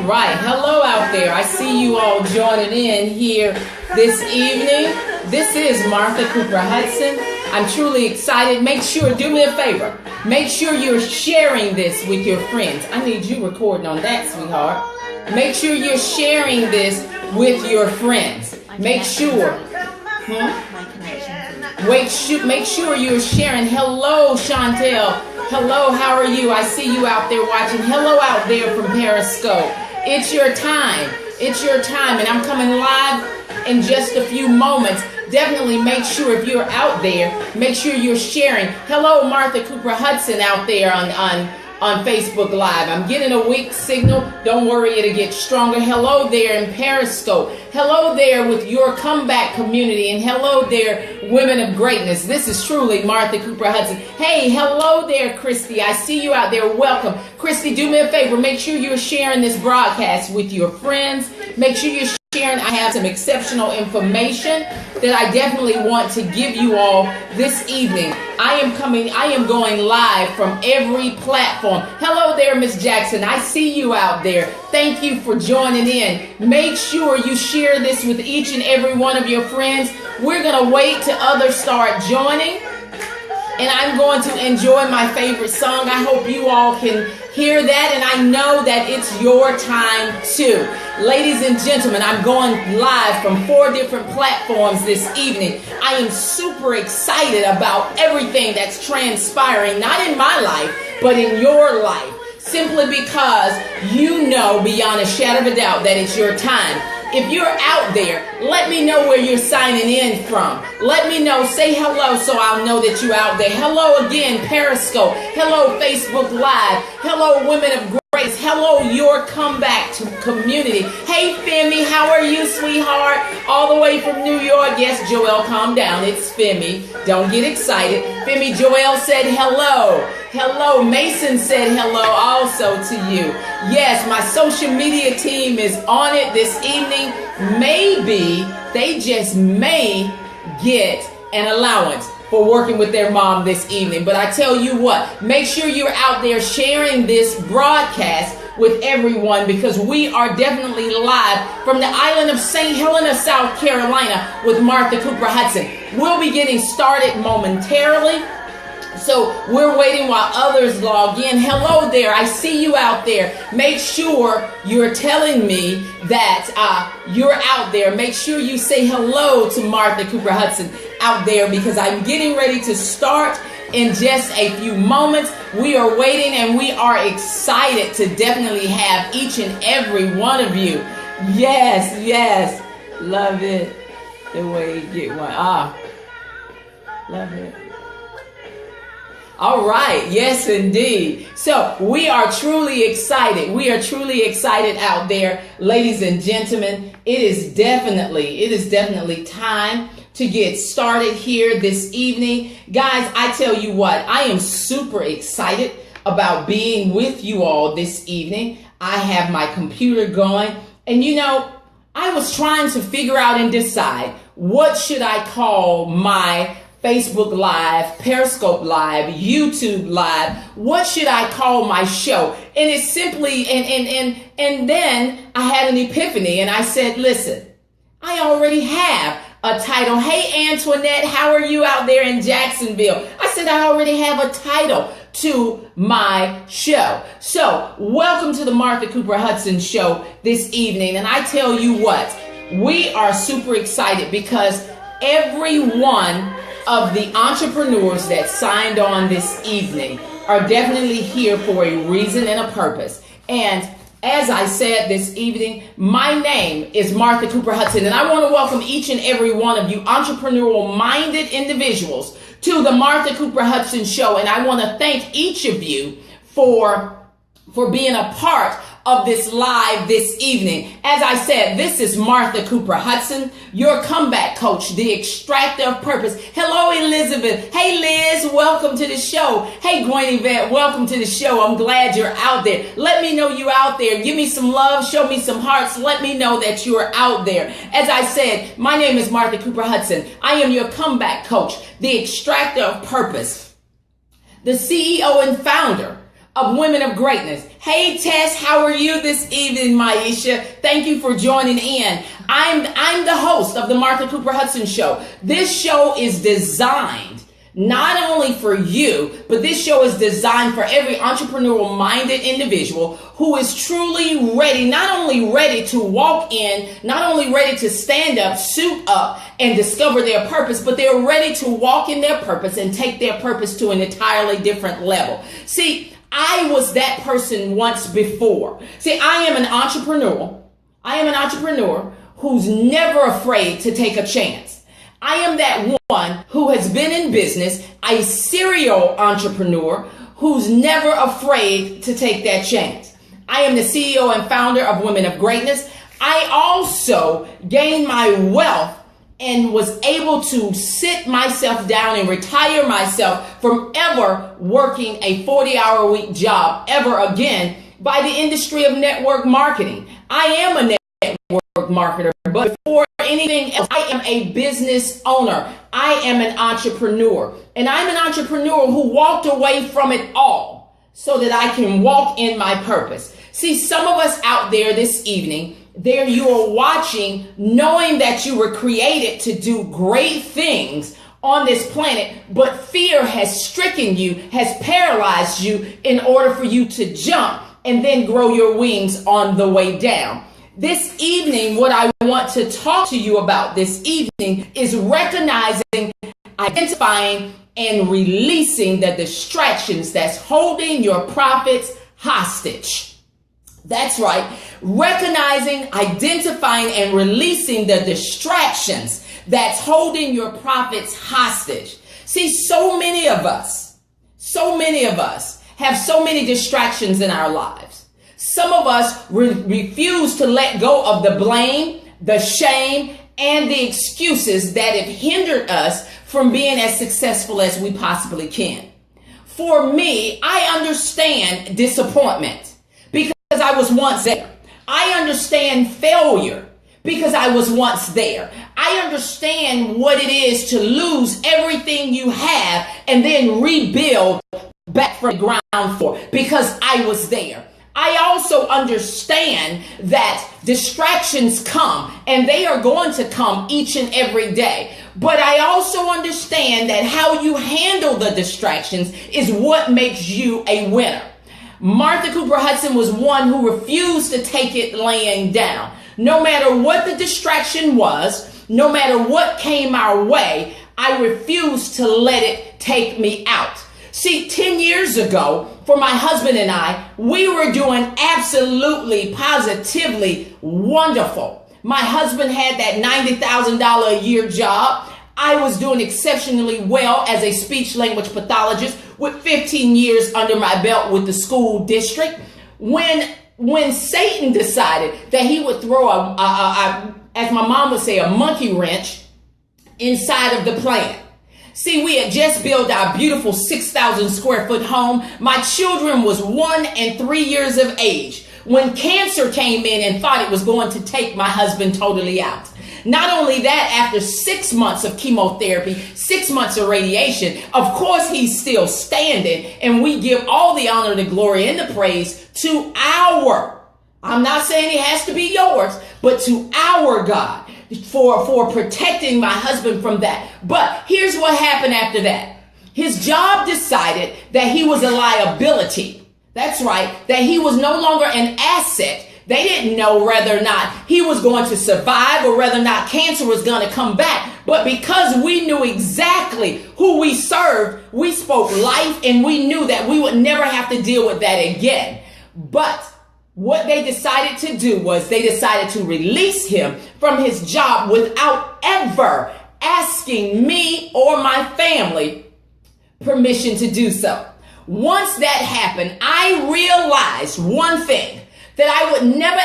right. Hello out there. I see you all joining in here this evening. This is Martha Cooper Hudson. I'm truly excited. Make sure, do me a favor. Make sure you're sharing this with your friends. I need you recording on that, sweetheart. Make sure you're sharing this with your friends. Make sure. Make sure you're sharing. Hello, Chantel. Hello, how are you? I see you out there watching. Hello out there from Periscope. It's your time. It's your time. And I'm coming live in just a few moments. Definitely make sure if you're out there, make sure you're sharing. Hello, Martha Cooper Hudson out there on Facebook Live. I'm getting a weak signal. Don't worry, it'll get stronger. Hello there in Periscope. Hello there with your comeback community. And hello there, women of greatness. This is truly Martha Cooper Hudson. Hey, hello there, Christy. I see you out there. Welcome. Christy, do me a favor. Make sure you're sharing this broadcast with your friends. Make sure you're sharing. I have some exceptional information that I definitely want to give you all this evening. I am going live from every platform. Hello there, Miss Jackson. I see you out there. Thank you for joining in. Make sure you share this with each and every one of your friends. We're going to wait till others start joining. And I'm going to enjoy my favorite song. I hope you all can hear that. And I know that it's your time too. Ladies and gentlemen, I'm going live from 4 different platforms this evening. I am super excited about everything that's transpiring, not in my life, but in your life. Simply because you know beyond a shadow of a doubt that it's your time. If you're out there, let me know where you're signing in from. Let me know. Say hello so I'll know that you're out there. Hello again, Periscope. Hello, Facebook Live. Hello, Women of Grace. Hello, your comeback to community. Hey, Femi, how are you, sweetheart? All the way from New York. Yes, Joelle, calm down. It's Femi. Don't get excited. Femi, Joelle said hello. Hello, Mason said hello also to you. Yes, my social media team is on it this evening. Maybe they just may get an allowance for working with their mom this evening. But I tell you what, make sure you're out there sharing this broadcast with everyone, because we are definitely live from the island of St. Helena, South Carolina with Martha Cooper Hudson. We'll be getting started momentarily. So we're waiting while others log in. Hello there. I see you out there. Make sure you're telling me that you're out there. Make sure you say hello to Martha Cooper Hudson out there, because I'm getting ready to start in just a few moments. We are waiting and we are excited to definitely have each and every one of you. Yes, yes. Love it. The way you get one. Love it. All right. Yes, indeed. So we are truly excited. We are truly excited out there, ladies and gentlemen. It is definitely time to get started here this evening. Guys, I tell you what, I am super excited about being with you all this evening. I have my computer going, and you know, I was trying to figure out and decide, what should I call my Facebook Live, Periscope Live, YouTube Live? What should I call my show? And it's simply, and then I had an epiphany, and I said, listen, I already have a title. Hey, Antoinette, how are you out there in Jacksonville? I said, I already have a title to my show. So welcome to the Martha Cooper Hudson Show this evening. And I tell you what, we are super excited because every one of the entrepreneurs that signed on this evening are definitely here for a reason and a purpose. And as I said this evening, my name is Martha Cooper Hudson, and I want to welcome each and every one of you entrepreneurial-minded individuals to the Martha Cooper Hudson Show. And I want to thank each of you for being a part of this live this evening. As I said, this is Martha Cooper Hudson, your comeback coach, the extractor of purpose. Hello, Elizabeth. Hey, Liz, welcome to the show. Hey, Gwen Yvette, welcome to the show. I'm glad you're out there. Let me know you're out there. Give me some love. Show me some hearts. Let me know that you're out there. As I said, my name is Martha Cooper Hudson. I am your comeback coach, the extractor of purpose, the CEO and founder of Women of Greatness. Hey Tess, how are you this evening, Maisha? Thank you for joining in. I'm the host of the Martha Cooper Hudson Show. This show is designed not only for you, but this show is designed for every entrepreneurial-minded individual who is truly ready, not only ready to walk in, not only ready to stand up, suit up, and discover their purpose, but they're ready to walk in their purpose and take their purpose to an entirely different level. See, I was that person once before. See, I am an entrepreneur. Who's never afraid to take a chance. I am that one who has been in business, a serial entrepreneur who's never afraid to take that chance. I am the CEO and founder of Women of Greatness. I also gained my wealth and was able to sit myself down and retire myself from ever working a 40-hour-a-week job ever again by the industry of network marketing. I am a network marketer, but before anything else, I am a business owner. I am an entrepreneur, and I'm an entrepreneur who walked away from it all so that I can walk in my purpose. See, some of us out there this evening, there you are watching, knowing that you were created to do great things on this planet, but fear has stricken you, has paralyzed you in order for you to jump and then grow your wings on the way down. This evening, what I want to talk to you about this evening is recognizing, identifying, and releasing the distractions that's holding your profits hostage. That's right. Recognizing, identifying, and releasing the distractions that's holding your profits hostage. See, so many of us have so many distractions in our lives. Some of us refuse to let go of the blame, the shame, and the excuses that have hindered us from being as successful as we possibly can. For me, I understand disappointment because I was once there. I understand failure because I was once there. I understand what it is to lose everything you have and then rebuild back from the ground floor because I was there. I also understand that distractions come and they are going to come each and every day. But I also understand that how you handle the distractions is what makes you a winner. Martha Cooper Hudson was one who refused to take it laying down. No matter what the distraction was, no matter what came our way, I refused to let it take me out. See, 10 years ago, for my husband and I, we were doing absolutely, positively wonderful. My husband had that $90,000 a year job. I was doing exceptionally well as a speech language pathologist with 15 years under my belt with the school district. When Satan decided that he would throw as my mom would say, a monkey wrench inside of the plan. See, we had just built our beautiful 6,000 square foot home. My children was 1 and 3 years of age when cancer came in and thought it was going to take my husband totally out. Not only that, after 6 months of chemotherapy, 6 months of radiation, of course, he's still standing, and we give all the honor, the glory, and the praise to I'm not saying it has to be yours, but to our God for protecting my husband from that. But here's what happened after that. His job decided that he was a liability. That's right, that he was no longer an asset. They didn't know whether or not he was going to survive or whether or not cancer was going to come back. But because we knew exactly who we served, we spoke life and we knew that we would never have to deal with that again. But what they decided to do was they decided to release him from his job without ever asking me or my family permission to do so. Once that happened, I realized one thing, that I would never,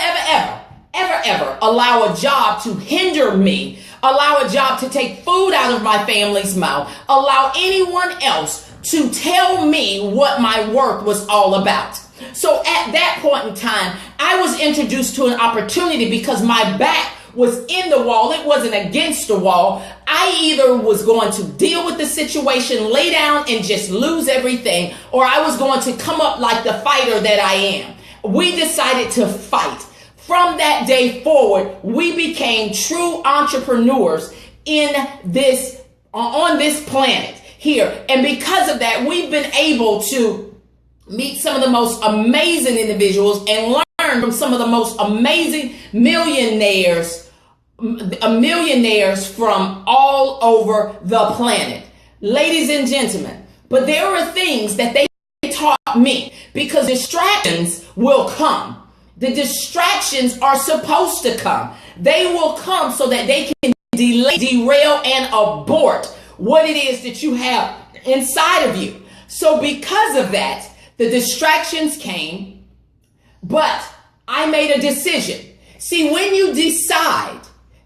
ever allow a job to hinder me, allow a job to take food out of my family's mouth, allow anyone else to tell me what my work was all about. So at that point in time, I was introduced to an opportunity because my back was in the wall. It wasn't against the wall. I either was going to deal with the situation, lay down and just lose everything, or I was going to come up like the fighter that I am. We decided to fight. From that day forward, we became true entrepreneurs on this planet here. And because of that, we've been able to meet some of the most amazing individuals and learn from some of the most amazing millionaires from all over the planet. Ladies and gentlemen, but there are things that they taught me, because distractions will come. The distractions are supposed to come. They will come so that they can delay, derail, and abort what it is that you have inside of you. So because of that, the distractions came, but I made a decision. See, when you decide,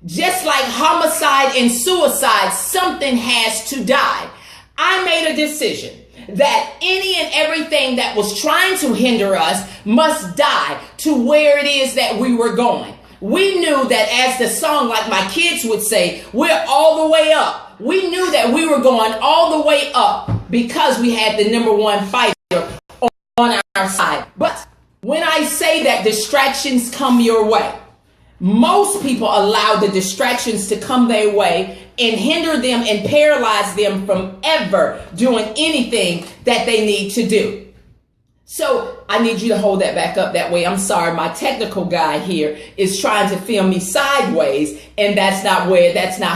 just like homicide and suicide, something has to die. I made a decision that any and everything that was trying to hinder us must die to where it is that we were going. We knew that, as the song, like my kids would say, we're all the way up. We knew that we were going all the way up because we had the number one fighter on our side. But when I say that distractions come your way, most people allow the distractions to come their way and hinder them and paralyze them from ever doing anything that they need to do. So I need you to hold that back up that way. I'm sorry, my technical guy here is trying to film me sideways, and that's not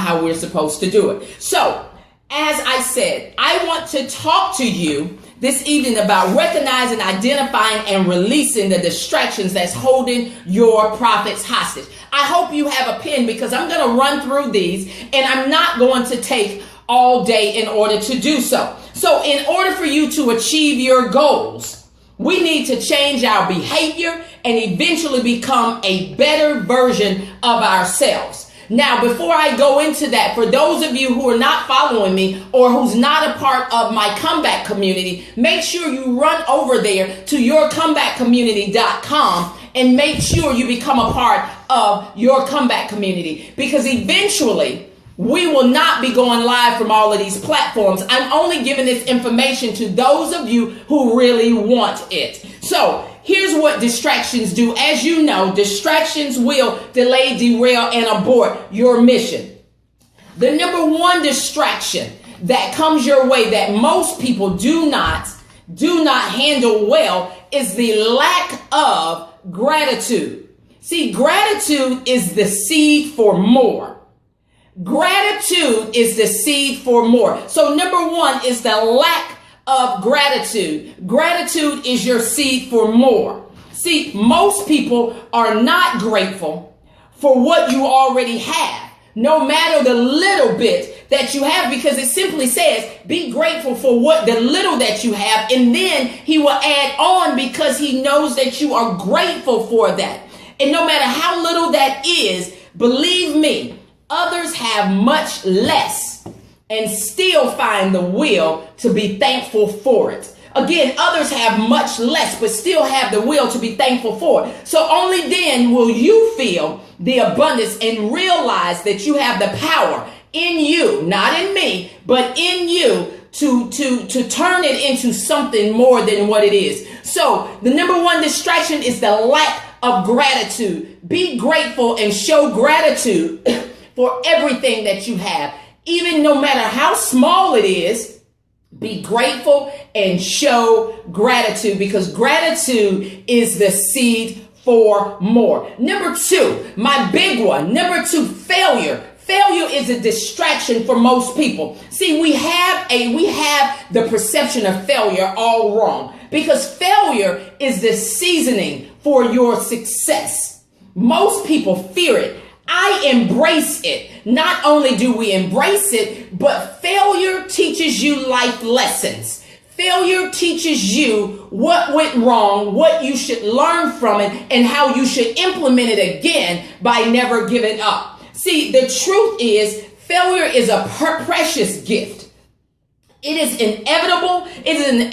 how we're supposed to do it. So, as I said, I want to talk to you this evening about recognizing, identifying, and releasing the distractions that's holding your profits hostage. I hope you have a pen, because I'm going to run through these, and I'm not going to take all day in order to do so. So in order for you to achieve your goals, we need to change our behavior and eventually become a better version of ourselves. Now, before I go into that, for those of you who are not following me or who's not a part of my comeback community, make sure you run over there to yourcomebackcommunity.com and make sure you become a part of your comeback community, because eventually we will not be going live from all of these platforms. I'm only giving this information to those of you who really want it. So here's what distractions do. As you know, distractions will delay, derail, and abort your mission. The number one distraction that comes your way that most people do not handle well is the lack of gratitude. See, gratitude is the seed for more. Gratitude is the seed for more. So number one is the lack of gratitude. Gratitude is your seed for more. See, most people are not grateful for what you already have, no matter the little bit that you have, because it simply says be grateful for what the little that you have, and then he will add on, because he knows that you are grateful for that. And no matter how little that is, believe me, others have much less and still find the will to be thankful for it. Again, others have much less but still have the will to be thankful for it. So only then will you feel the abundance and realize that you have the power in you, not in me, but in you, to turn it into something more than what it is. So the number one distraction is the lack of gratitude. Be grateful and show gratitude for everything that you have. Even no matter how small it is, be grateful and show gratitude, because gratitude is the seed for more. Number two, my big one. Number two, failure. Failure is a distraction for most people. See, we have the perception of failure all wrong, because failure is the seasoning for your success. Most people fear it. I embrace it. Not only do we embrace it, but failure teaches you life lessons. Failure teaches you what went wrong, what you should learn from it, and how you should implement it again by never giving up. See, the truth is, failure is a precious gift. It is inevitable. It is an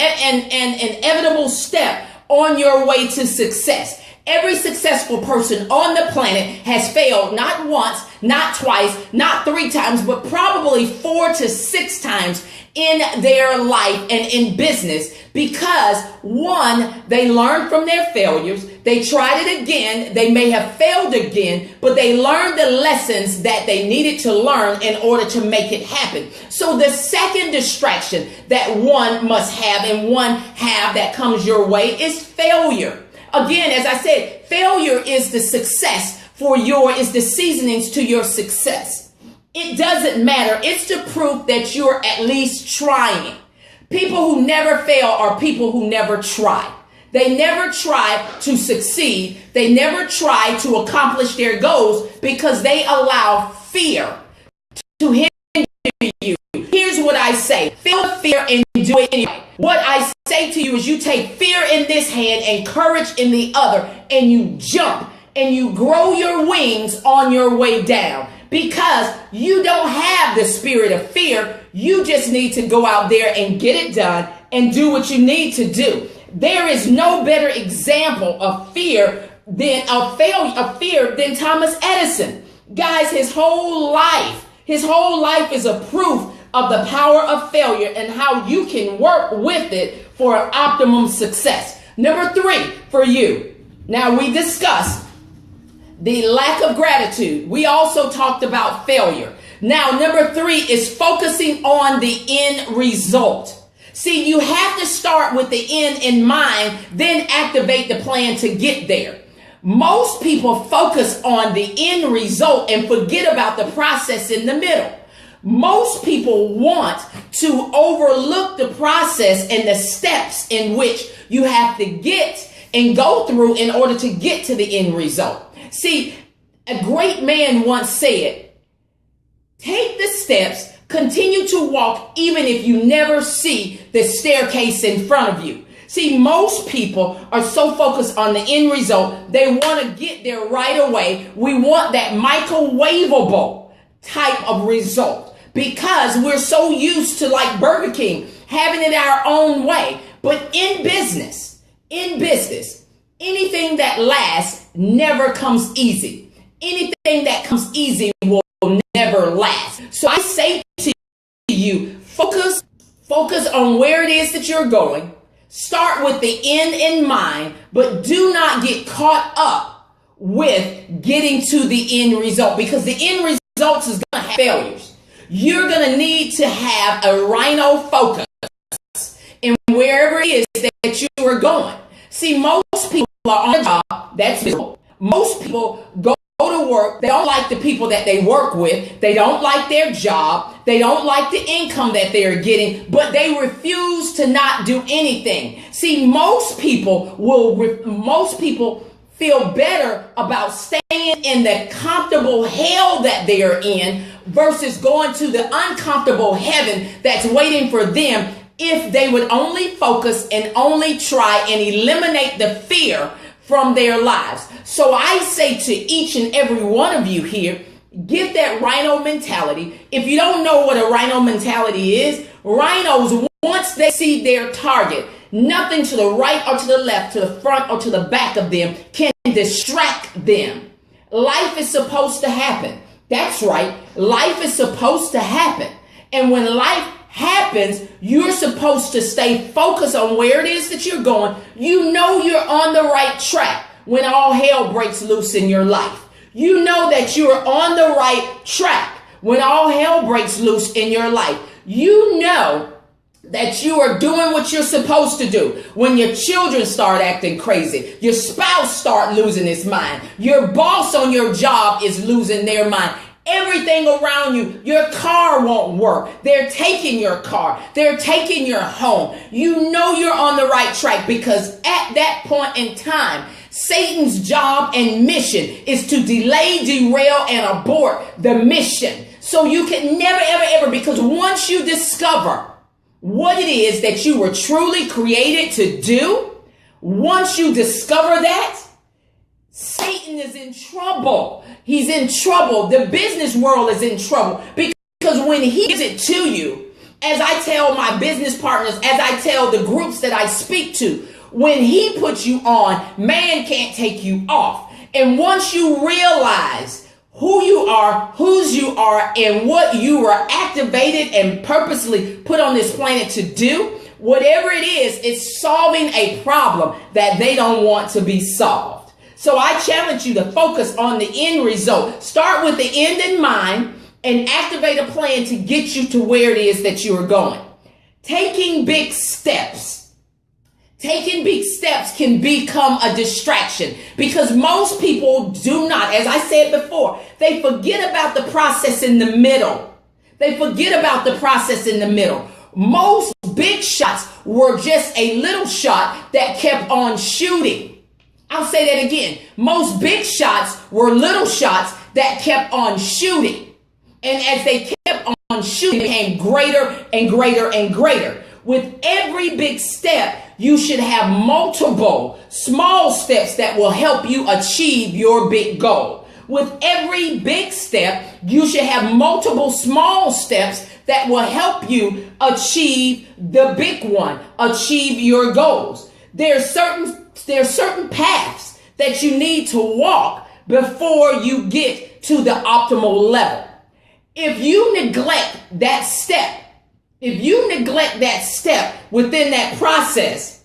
inevitable step on your way to success. Every successful person on the planet has failed not once, not twice, not 3 times, but probably 4 to 6 times in their life and in business, because one, they learned from their failures. They tried it again. They may have failed again, but they learned the lessons that they needed to learn in order to make it happen. So the second distraction that one must have and one have that comes your way is failure. Again, as I said, failure is the success is the seasonings to your success. It doesn't matter. It's the proof that you're at least trying. People who never fail are people who never try. They never try to succeed. They never try to accomplish their goals because they allow fear to hinder you. Here's what I say. Feel the fear and do it anyway. What I say to you is you take fear in this hand and courage in the other, and you jump and you grow your wings on your way down, because you don't have the spirit of fear. You just need to go out there and get it done and do what you need to do. There is no better example of fear than than Thomas Edison. Guys, his whole life is a proof of the power of failure and how you can work with it for optimum success. Number 3 for you. Now, we discussed the lack of gratitude. We also talked about failure. Now, number 3 is focusing on the end result. See, you have to start with the end in mind, then activate the plan to get there. Most people focus on the end result and forget about the process in the middle. Most people want to overlook the process and the steps in which you have to get and go through in order to get to the end result. See, a great man once said, take the steps, continue to walk even if you never see the staircase in front of you. See, most people are so focused on the end result, they want to get there right away. We want that microwavable type of result because we're so used to, like Burger King, having it our own way. But in business, anything that lasts never comes easy. Anything that comes easy will never last. So I say to you, focus on where it is that you're going. Start with the end in mind, but do not get caught up with getting to the end result, because the end result is going to have failures. You're going to need to have a rhino focus in wherever it is that you are going. See, most people are on a job that's visible. Most people go to work. They don't like the people that they work with. They don't like their job. They don't like the income that they're getting, but they refuse to not do anything. See, most people feel better about staying in the comfortable hell that they are in versus going to the uncomfortable heaven that's waiting for them if they would only focus and only try and eliminate the fear from their lives. So I say to each and every one of you here, get that rhino mentality. If you don't know what a rhino mentality is, rhinos, once they see their target, nothing to the right or to the left, to the front or to the back of them can distract them. Life is supposed to happen. That's right. Life is supposed to happen. And when life happens, you're supposed to stay focused on where it is that you're going. You know you're on the right track when all hell breaks loose in your life. You know that you're on the right track when all hell breaks loose in your life. You know that you are doing what you're supposed to do when your children start acting crazy, your spouse start losing his mind, your boss on your job is losing their mind. Everything around you, your car won't work. They're taking your car. They're taking your home. You know you're on the right track because at that point in time, Satan's job and mission is to delay, derail, and abort the mission. So you can never, ever, ever, because once you discover what it is that you were truly created to do, once you discover that, Satan is in trouble. He's in trouble. The business world is in trouble because when he gives it to you, as I tell my business partners, as I tell the groups that I speak to, When he puts you on, man can't take you off. And once you realize who you are, whose you are, and what you were activated and purposely put on this planet to do, whatever it is, it's solving a problem that they don't want to be solved. So I challenge you to focus on the end result. Start with the end in mind and activate a plan to get you to where it is that you are going. Taking big steps. Taking big steps can become a distraction because most people do not, as I said before, they forget about the process in the middle. They forget about the process in the middle. Most big shots were just a little shot that kept on shooting. I'll say that again. Most big shots were little shots that kept on shooting. And as they kept on shooting, it became greater and greater and greater. With every big step, you should have multiple small steps that will help you achieve your big goal. With every big step, you should have multiple small steps that will help you achieve the big one, achieve your goals. There are certain paths that you need to walk before you get to the optimal level. If you neglect that step, within that process,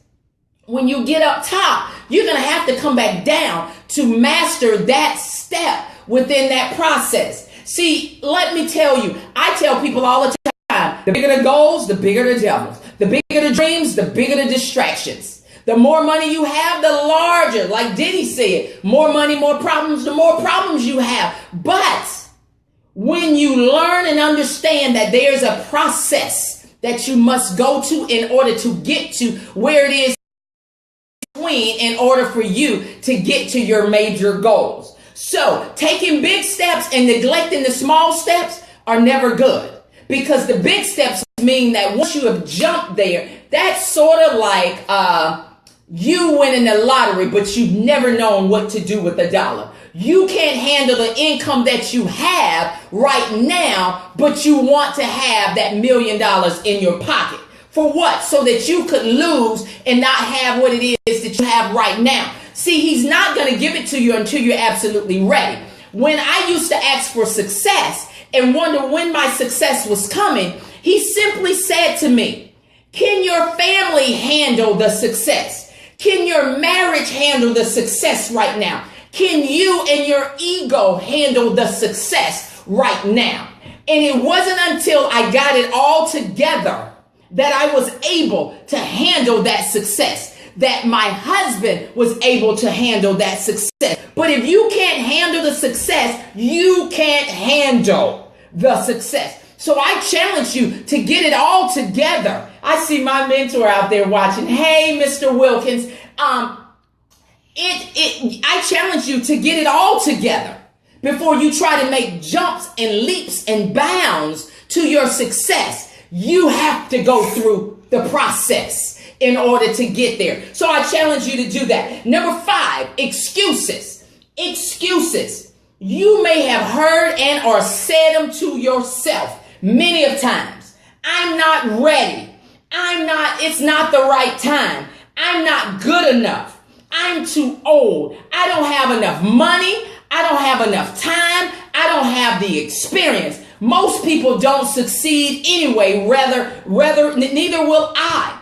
when you get up top, you're going to have to come back down to master that step within that process. See, let me tell you, I tell people all the time, the bigger the goals, the bigger the devils. The bigger the dreams, the bigger the distractions. The more money you have, the larger, like Diddy said, more money, more problems, the more problems you have. But when you learn and understand that there's a process that you must go to in order to get to where it is in order for you to get to your major goals. So taking big steps and neglecting the small steps are never good, because the big steps mean that once you have jumped there, that's sort of like you winning the lottery, but you've never known what to do with the dollar. You can't handle the income that you have right now, but you want to have that $1 million in your pocket. For what? So that you could lose and not have what it is that you have right now. See, he's not going to give it to you until you're absolutely ready. When I used to ask for success and wonder when my success was coming, he simply said to me, can your family handle the success? Can your marriage handle the success right now? Can you and your ego handle the success right now? And it wasn't until I got it all together that I was able to handle that success, that my husband was able to handle that success. But if you can't handle the success, you can't handle the success. So I challenge you to get it all together. I see my mentor out there watching. Hey, Mr. Wilkins, I challenge you to get it all together before you try to make jumps and leaps and bounds to your success. You have to go through the process in order to get there. So I challenge you to do that. Number 5, excuses. Excuses. You may have heard and or said them to yourself many of times. I'm not ready. It's not the right time. I'm not good enough. I'm too old. I don't have enough money. I don't have enough time. I don't have the experience. Most people don't succeed anyway. Neither will I.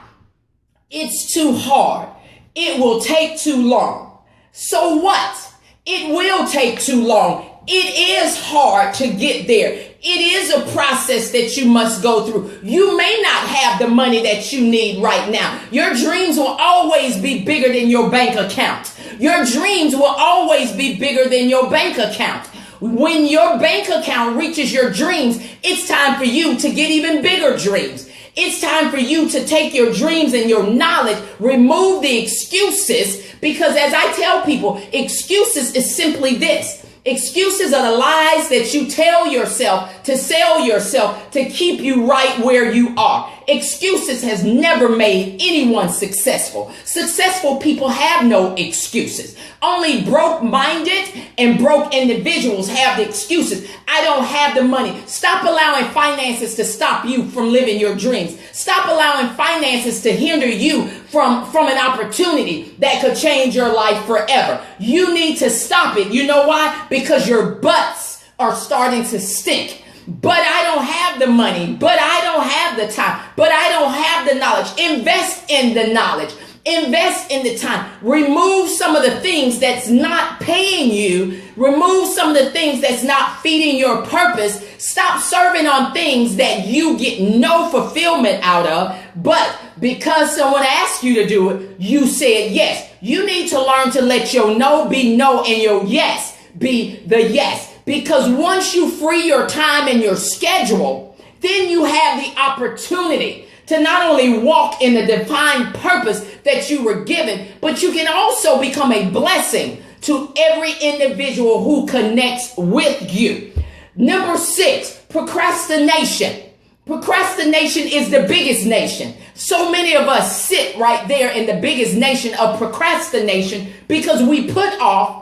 It's too hard. It will take too long. So what? It will take too long. It is hard to get there. It is a process that you must go through. You may not have the money that you need right now. Your dreams will always be bigger than your bank account. Your dreams will always be bigger than your bank account. When your bank account reaches your dreams, it's time for you to get even bigger dreams. It's time for you to take your dreams and your knowledge, remove the excuses, because as I tell people, excuses is simply this. Excuses are the lies that you tell yourself to sell yourself to keep you right where you are. Excuses has never made anyone successful. Successful people have no excuses. Only broke-minded and broke individuals have the excuses. I don't have the money. Stop allowing finances to stop you from living your dreams. Stop allowing finances to hinder you from an opportunity that could change your life forever. You need to stop it. You know why? Because your butts are starting to stink. But I don't have the money, but I don't have the time, but I don't have the knowledge. Invest in the knowledge. Invest in the time. Remove some of the things that's not paying you. Remove some of the things that's not feeding your purpose. Stop serving on things that you get no fulfillment out of. But because someone asked you to do it, you said yes. You need to learn to let your no be no and your yes be the yes. Because once you free your time and your schedule, then you have the opportunity to not only walk in the divine purpose that you were given, but you can also become a blessing to every individual who connects with you. Number 6, procrastination. Procrastination is the biggest nation. So many of us sit right there in the biggest nation of procrastination because we put off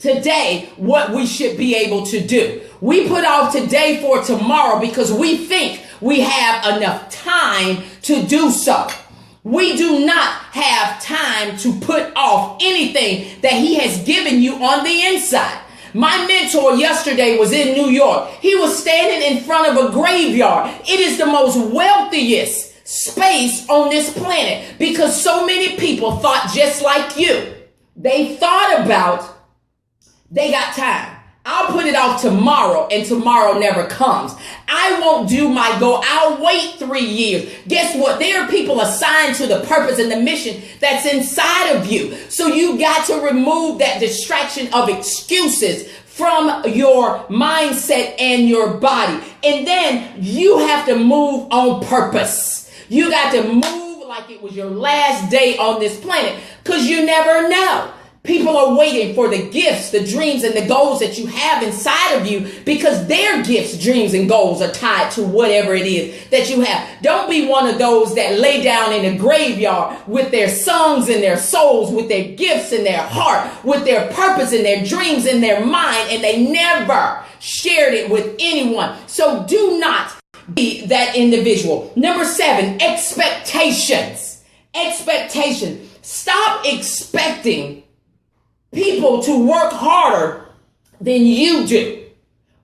today what we should be able to do. We put off today for tomorrow because we think we have enough time to do so. We do not have time to put off anything that he has given you on the inside. My mentor yesterday was in New York. He was standing in front of a graveyard. It is the most wealthiest space on this planet because so many people thought just like you. They thought about they got time. I'll put it off tomorrow, and tomorrow never comes. I won't do my goal. I'll wait 3 years. Guess what? There are people assigned to the purpose and the mission that's inside of you. So you got to remove that distraction of excuses from your mindset and your body. And then you have to move on purpose. You got to move like it was your last day on this planet because you never know. People are waiting for the gifts, the dreams, and the goals that you have inside of you because their gifts, dreams, and goals are tied to whatever it is that you have. Don't be one of those that lay down in a graveyard with their songs and their souls, with their gifts in their heart, with their purpose and their dreams in their mind, and they never shared it with anyone. So do not be that individual. Number 7, expectations. Expectation. Stop expecting people to work harder than you do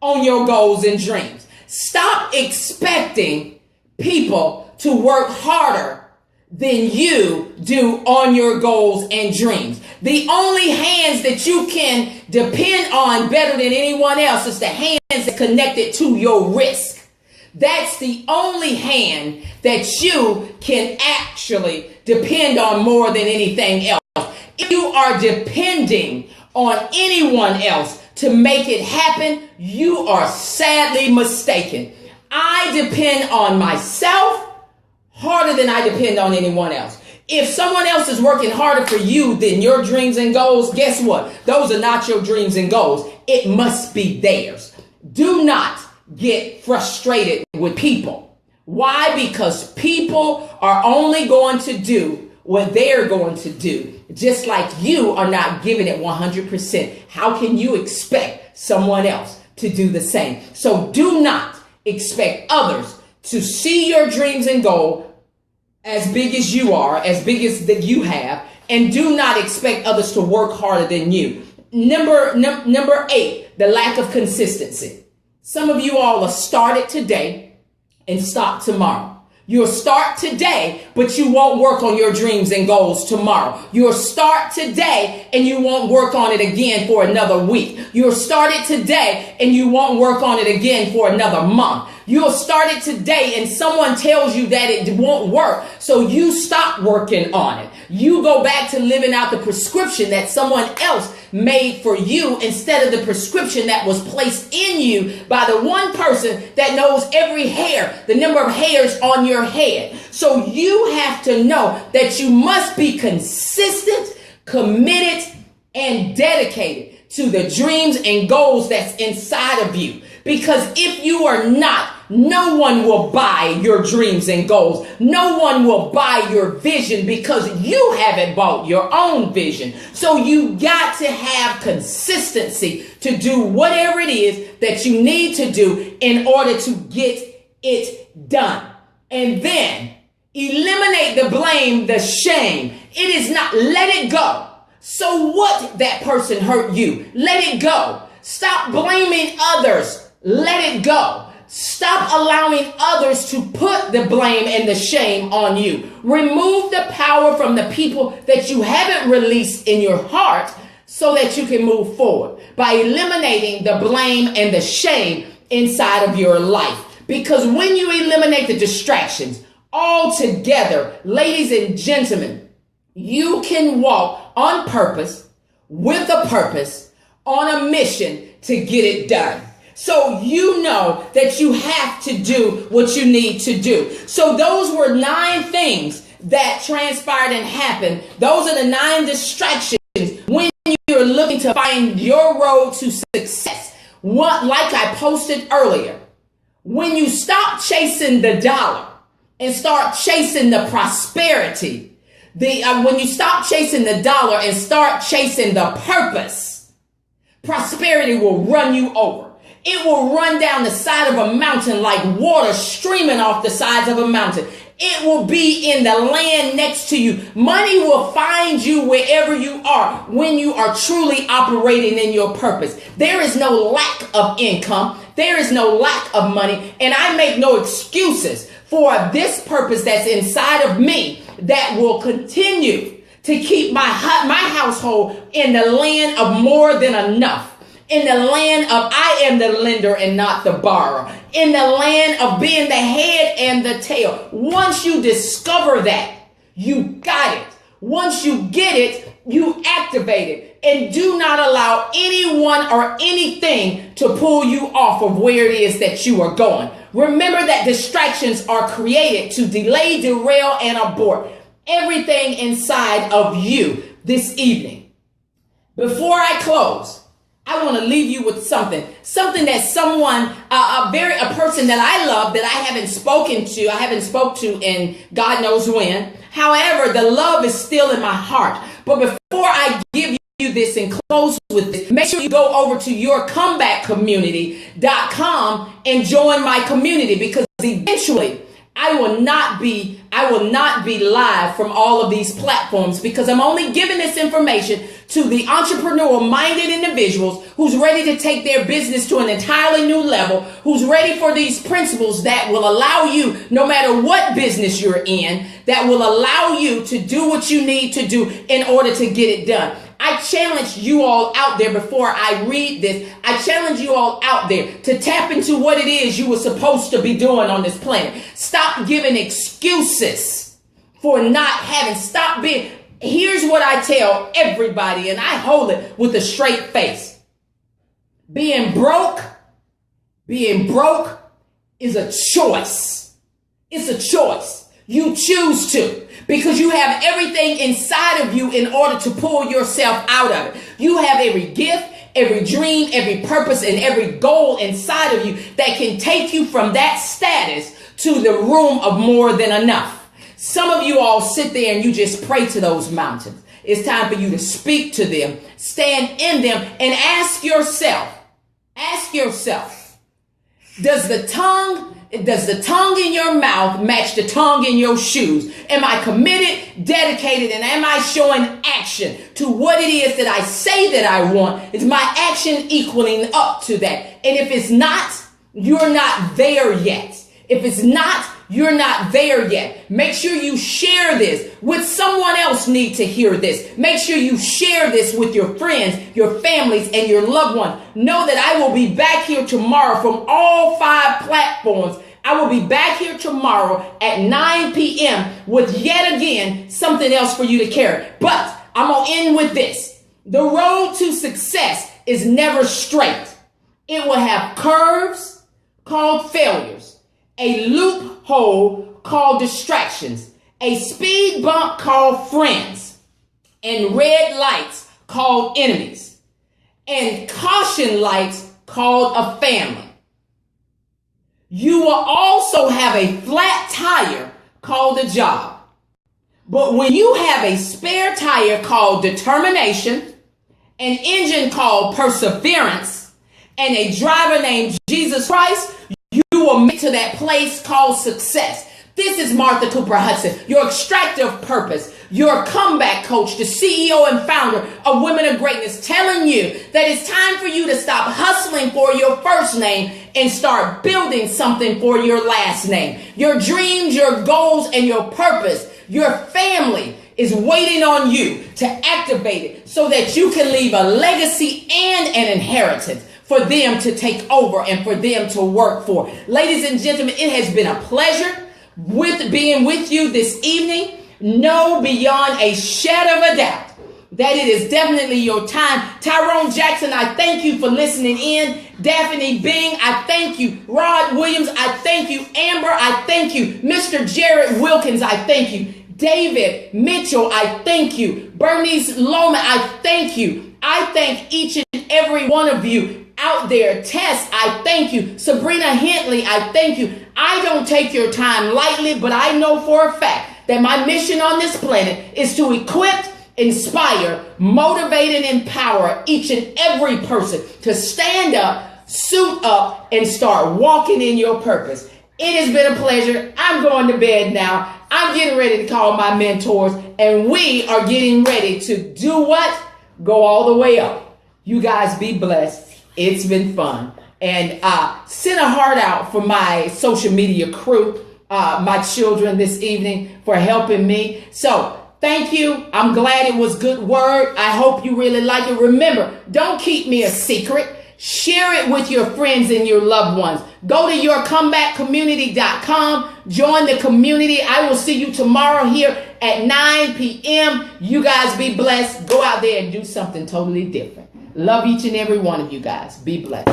on your goals and dreams. Stop expecting people to work harder than you do on your goals and dreams. The only hands that you can depend on better than anyone else is the hands that connected to your risk. That's the only hand that you can actually depend on more than anything else. If you are depending on anyone else to make it happen, you are sadly mistaken. I depend on myself harder than I depend on anyone else. If someone else is working harder for you than your dreams and goals, guess what? Those are not your dreams and goals. It must be theirs. Do not get frustrated with people. Why? Because people are only going to do what they're going to do, just like you are not giving it 100%. How can you expect someone else to do the same? So do not expect others to see your dreams and goal as big as you are, as big as that you have, and do not expect others to work harder than you. Number 8, the lack of consistency. Some of you all are started today and stop tomorrow. You'll start today, but you won't work on your dreams and goals tomorrow. You'll start today and you won't work on it again for another week. You'll start it today and you won't work on it again for another month. You'll start it today and someone tells you that it won't work, so you stop working on it. You go back to living out the prescription that someone else made for you instead of the prescription that was placed in you by the one person that knows every hair, the number of hairs on your head. So you have to know that you must be consistent, committed, and dedicated to the dreams and goals that's inside of you. Because if you are not, no one will buy your dreams and goals. No one will buy your vision because you haven't bought your own vision. So you got to have consistency to do whatever it is that you need to do in order to get it done. And then eliminate the blame, the shame. It is not, let it go. So what, that person hurt you? Let it go. Stop blaming others. Let it go. Stop allowing others to put the blame and the shame on you. Remove the power from the people that you haven't released in your heart so that you can move forward by eliminating the blame and the shame inside of your life. Because when you eliminate the distractions altogether, ladies and gentlemen, you can walk on purpose, with a purpose, on a mission to get it done. So you know that you have to do what you need to do. So those were 9 things that transpired and happened. Those are the 9 distractions when you're looking to find your road to success. What, like I posted earlier, when you stop chasing the dollar and start chasing the prosperity, when you stop chasing the dollar and start chasing the purpose, prosperity will run you over. It will run down the side of a mountain like water streaming off the sides of a mountain. It will be in the land next to you. Money will find you wherever you are when you are truly operating in your purpose. There is no lack of income. There is no lack of money. And I make no excuses for this purpose that's inside of me that will continue to keep my household in the land of more than enough. In the land of I am the lender and not the borrower. In the land of being the head and the tail. Once you discover that, you got it. Once you get it, you activate it. And do not allow anyone or anything to pull you off of where it is that you are going. Remember that distractions are created to delay, derail, and abort everything inside of you this evening. Before I close, I want to leave you with something that someone, a person that I love that I haven't spoke to in God knows when. However, the love is still in my heart. But before I give you this and close with this, make sure you go over to yourcomebackcommunity.com and join my community, because eventually I will not be live from all of these platforms, because I'm only giving this information to the entrepreneurial-minded individuals who's ready to take their business to an entirely new level, who's ready for these principles that will allow you, no matter what business you're in, that will allow you to do what you need to do in order to get it done. I challenge you all out there before I read this. I challenge you all out there to tap into what it is you were supposed to be doing on this planet. Stop giving excuses for not having. Stop being. Here's what I tell everybody, and I hold it with a straight face. Being broke is a choice. It's a choice. You choose to, because you have everything inside of you in order to pull yourself out of it. You have every gift, every dream, every purpose, and every goal inside of you that can take you from that status to the room of more than enough. Some of you all sit there and you just pray to those mountains. It's time for you to speak to them, stand in them, and ask yourself, does the tongue in your mouth match the tongue in your shoes? Am I committed, dedicated, and am I showing action to what it is that I say that I want? Is my action equaling up to that? And if it's not, you're not there yet. If it's not, you're not there yet. Make sure you share this with someone else need to hear this. Make sure you share this with your friends, your families, and your loved ones. Know that I will be back here tomorrow from all 5 platforms. I will be back here tomorrow at 9 p.m. with yet again something else for you to carry. But I'm going to end with this. The road to success is never straight. It will have curves called failures, a loophole called distractions, a speed bump called friends, and red lights called enemies, and caution lights called a family. You will also have a flat tire called a job. But when you have a spare tire called determination, an engine called perseverance, and a driver named Jesus Christ, you will make to that place called success. This is Martha Cooper Hudson, your extractive purpose, your comeback coach, the CEO and founder of Women of Greatness, telling you that it's time for you to stop hustling for your first name and start building something for your last name. Your dreams, your goals, and your purpose, your family is waiting on you to activate it so that you can leave a legacy and an inheritance for them to take over and for them to work for. Ladies and gentlemen, it has been a pleasure with being with you this evening. Know beyond a shadow of a doubt that it is definitely your time. Tyrone Jackson, I thank you for listening in. Daphne Bing, I thank you. Rod Williams, I thank you. Amber, I thank you. Mr. Jared Wilkins, I thank you. David Mitchell, I thank you. Bernice Loma, I thank you. I thank each and every one of you out there. Tess, I thank you. Sabrina Hentley, I thank you. I don't take your time lightly, but I know for a fact that my mission on this planet is to equip, inspire, motivate, and empower each and every person to stand up, suit up, and start walking in your purpose. It has been a pleasure. I'm going to bed now. I'm getting ready to call my mentors, and we are getting ready to do what? Go all the way up. You guys be blessed. It's been fun. And send a heart out for my social media crew, my children this evening for helping me. So thank you. I'm glad it was good word. I hope you really like it. Remember, don't keep me a secret. Share it with your friends and your loved ones. Go to yourcomebackcommunity.com. Join the community. I will see you tomorrow here at 9 p.m. You guys be blessed. Go out there and do something totally different. Love each and every one of you guys. Be blessed.